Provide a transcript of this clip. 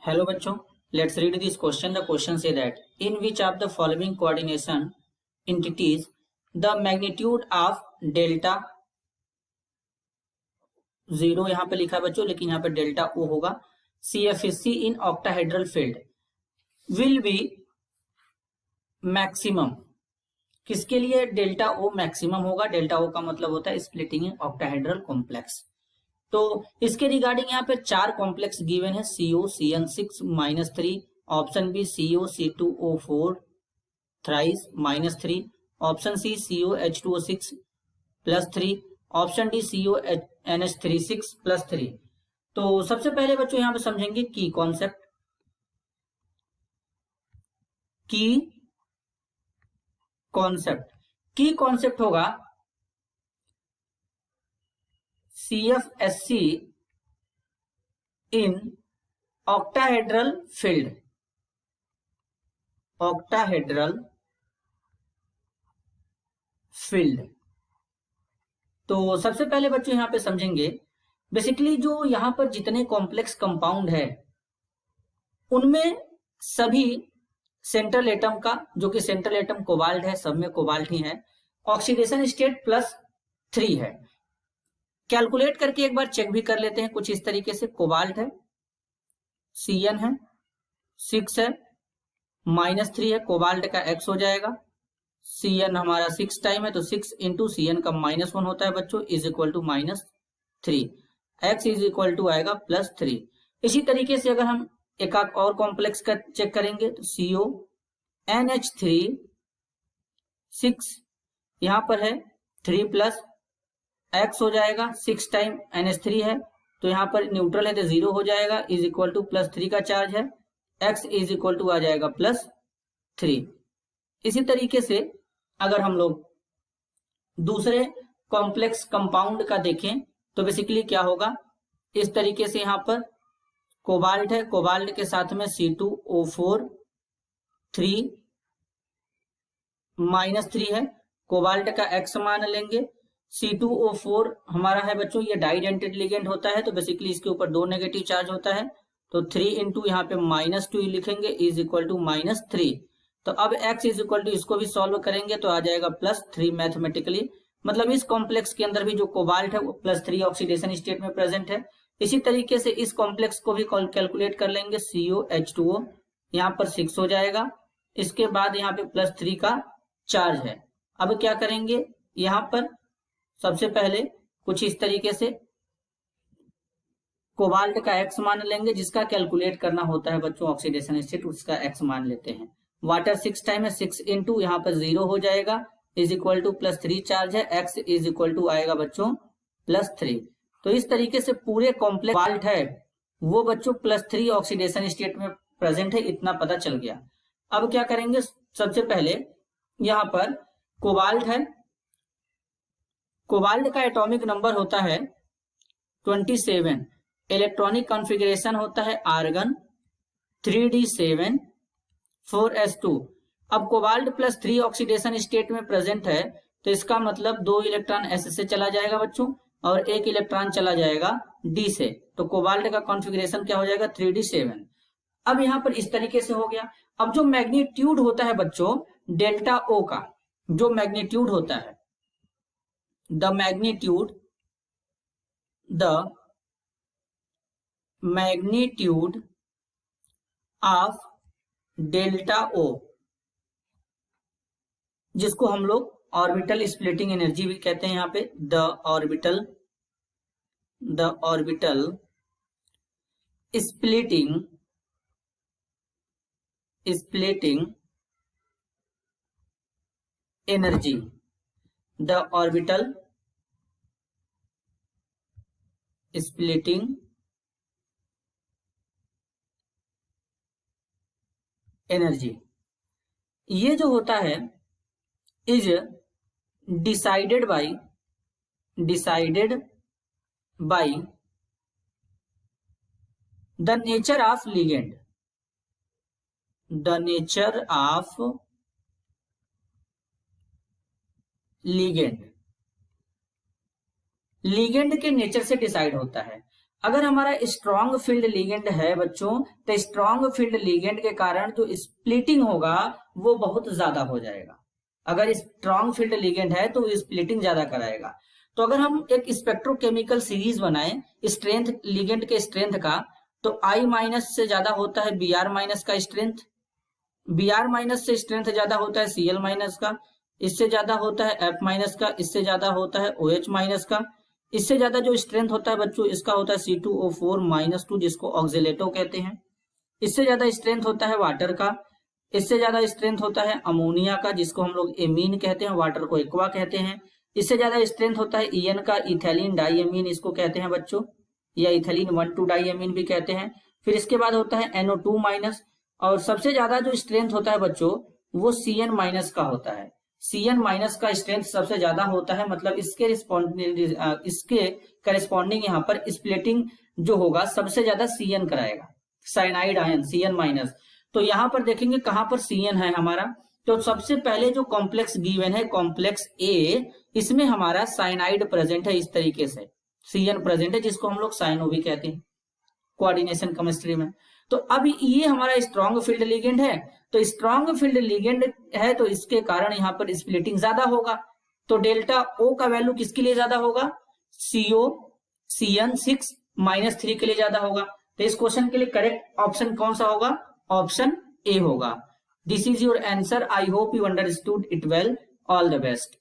Hello बच्चों, let's read this question. The question say that in which of the following coordination entities the magnitude of delta 0 यहाँ पे लिखा है बच्चों, लेकिन यहाँ पे डेल्टा O होगा, CFC in octahedral field will be maximum। किसके लिए डेल्टा O मैक्सिमम होगा? डेल्टा O का मतलब होता है स्प्लिटिंग इन ऑक्टाहेड्रल कॉम्प्लेक्स। तो इसके रिगार्डिंग यहाँ पे 4 कॉम्प्लेक्स गिवन है, CO CN6-3, option B CO C2O4 thrice -3, option C CO H2O6 +3, option D CO NH36 +3। तो सबसे पहले बच्चों यहाँ पे समझेंगे की कॉन्सेप्ट। की कॉन्सेप्ट होगा CFSC इन ऑक्टाहेड्रल फील्ड। तो सबसे पहले बच्चों यहां पे समझेंगे बेसिकली जो यहां पर जितने कॉम्प्लेक्स कंपाउंड है उनमें सभी सेंट्रल एटम का, जो कि सेंट्रल एटम कोबाल्ट है, सब में कोबाल्ट ही है, ऑक्सीडेशन स्टेट +3 है। कैलकुलेट करके एक बार चेक भी कर लेते हैं कुछ इस तरीके से। कोबाल्ट है, Cn है, 6 है, -3 है, कोबाल्ट का X हो जाएगा। Cn हमारा 6 टाइम है तो 6 इंटू Cn का -1 होता है बच्चों, is equal to -3। X is equal to आएगा +3। इसी तरीके से अगर हम एक और कॉम्प्लेक्स का चेक करेंगे तो CO NH3 6 यहां पर है, 3 प्लस X हो जाएगा, 6 टाइम NH3 है तो यहाँ पर न्यूट्रल है तो 0 हो जाएगा, इज इक्वल टू +3 का चार्ज है, X इज इक्वल टू आ जाएगा +3। इसी तरीके से अगर हम लोग दूसरे कॉम्प्लेक्स कंपाउंड का देखें तो बेसिकली क्या होगा, इस तरीके से यहाँ पर कोबाल्ट है, कोबाल्ट के साथ में C2O4 3 -3 है, कोबाल्ट का X मान लेंगे। C2O4 हमारा है बच्चों ये डाइडेंटेड लिगेंड होता है तो बेसिकली इसके ऊपर 2 नेगेटिव चार्ज होता है, तो 3 इंटू यहाँ पे -2 लिखेंगे, इज इक्वल टू -3। तो अब X इज इक्वल टू इसको भी सॉल्व करेंगे तो आ जाएगा +3 मैथमेटिकली। मतलब इस कॉम्प्लेक्स के अंदर भी जो कोबाल्ट है वो +3 ऑक्सीडेशन स्टेट में प्रेजेंट है। इसी तरीके से इस कॉम्प्लेक्स को भी कैलकुलेट कर लेंगे, CO H2O यहाँ पर 6 हो जाएगा, इसके बाद यहाँ पे +3 का चार्ज है। अब क्या करेंगे, यहाँ पर सबसे पहले कुछ इस तरीके से कोबाल्ट का X मान लेंगे, जिसका कैलकुलेट करना होता है बच्चों ऑक्सीडेशन स्टेट, उसका X मान लेते हैं। वाटर 6 टाइम है, 6 इंटू यहाँ पर 0 हो जाएगा, इज इक्वल टू +3 चार्ज है, X इज इक्वल टू आएगा बच्चों +3। तो इस तरीके से पूरे कॉम्प्लेक्स कोबाल्ट है वो बच्चों +3 ऑक्सीडेशन स्टेट में प्रेजेंट है, इतना पता चल गया। अब क्या करेंगे, सबसे पहले यहाँ पर कोबाल्ट है, कोबाल्ट का एटॉमिक नंबर होता है 27, इलेक्ट्रॉनिक कॉन्फ़िगरेशन होता है आर्गन 3d7 4s2। अब कोबाल्ट +3 ऑक्सीडेशन स्टेट में प्रेजेंट है तो इसका मतलब 2 इलेक्ट्रॉन S से चला जाएगा बच्चों और 1 इलेक्ट्रॉन चला जाएगा D से, तो कोबाल्ट का कॉन्फ़िगरेशन क्या हो जाएगा 3d7। अब यहां पर इस तरीके से हो गया। अब जो मैग्नीट्यूड होता है बच्चों डेल्टा O का, जो मैग्नीट्यूड होता है, the magnitude of delta O, जिसको हम लोग ऑर्बिटल स्प्लिटिंग एनर्जी भी कहते हैं, यहाँ पे the orbital splitting energy, the orbital splitting energy, ये जो होता है is decided by the nature of ligand, ligand के नेचर से डिसाइड होता है। अगर हमारा स्ट्रॉन्ग फील्ड लिगेंड है बच्चों, तो स्ट्रॉन्ग फील्ड लिगेंड के कारण जो स्प्लिटिंग होगा वो बहुत ज्यादा हो जाएगा। अगर स्ट्रॉन्ग फील्ड लिगेंड है तो स्प्लिटिंग ज्यादा कराएगा। तो अगर हम एक स्पेक्ट्रोकेमिकल सीरीज बनाएं स्ट्रेंथ लिगेंड के स्ट्रेंथ का, तो I माइनस से ज्यादा होता है Br माइनस का स्ट्रेंथ, Br माइनस से स्ट्रेंथ ज्यादा होता है Cl माइनस का, इससे ज्यादा होता है F माइनस का, इससे ज्यादा होता है OH माइनस का, इससे ज्यादा जो स्ट्रेंथ होता है बच्चों इसका होता है C2O4 माइनस 2 जिसको ऑक्सिलेटो कहते हैं। इससे ज्यादा स्ट्रेंथ होता है वाटर का, इससे ज्यादा स्ट्रेंथ होता है अमोनिया का जिसको हम लोग एमीन कहते हैं, वाटर को एक्वा कहते हैं। इससे ज्यादा स्ट्रेंथ होता है EN का, इथैलिन डाइएमीन इसको कहते हैं बच्चों, या इथैलिन 1,2 डाइएमीन भी कहते हैं। फिर इसके बाद होता है NO2 माइनस, और सबसे ज्यादा जो स्ट्रेंथ होता है बच्चों वो CN माइनस का होता है। CN माइनस का स्ट्रेंथ सबसे ज्यादा होता है, मतलब इसके करेस्पॉन्डिंग यहाँ पर स्प्लिटिंग जो होगा सबसे ज्यादा CN कराएगा, साइनाइड आयन CN माइनस। तो यहाँ पर देखेंगे कहां पर CN है हमारा, तो सबसे पहले जो कॉम्प्लेक्स गिवन है कॉम्प्लेक्स A, इसमें हमारा साइनाइड प्रेजेंट है, इस तरीके से CN प्रेजेंट है जिसको हम लोग साइनो भी कहते हैं कोऑर्डिनेशन केमिस्ट्री में। तो अब ये हमारा स्ट्रॉन्ग फील्ड लिगेंड है, तो स्ट्रॉन्ग फील्ड लिगेंड है तो इसके कारण यहाँ पर स्प्लिटिंग ज्यादा होगा। तो डेल्टा O का वैल्यू किसके लिए ज्यादा होगा, CO CN6 -3 के लिए ज्यादा होगा। तो इस क्वेश्चन के लिए करेक्ट ऑप्शन कौन सा होगा, ऑप्शन A होगा। This is your answer. I hope you understood it well. All the best.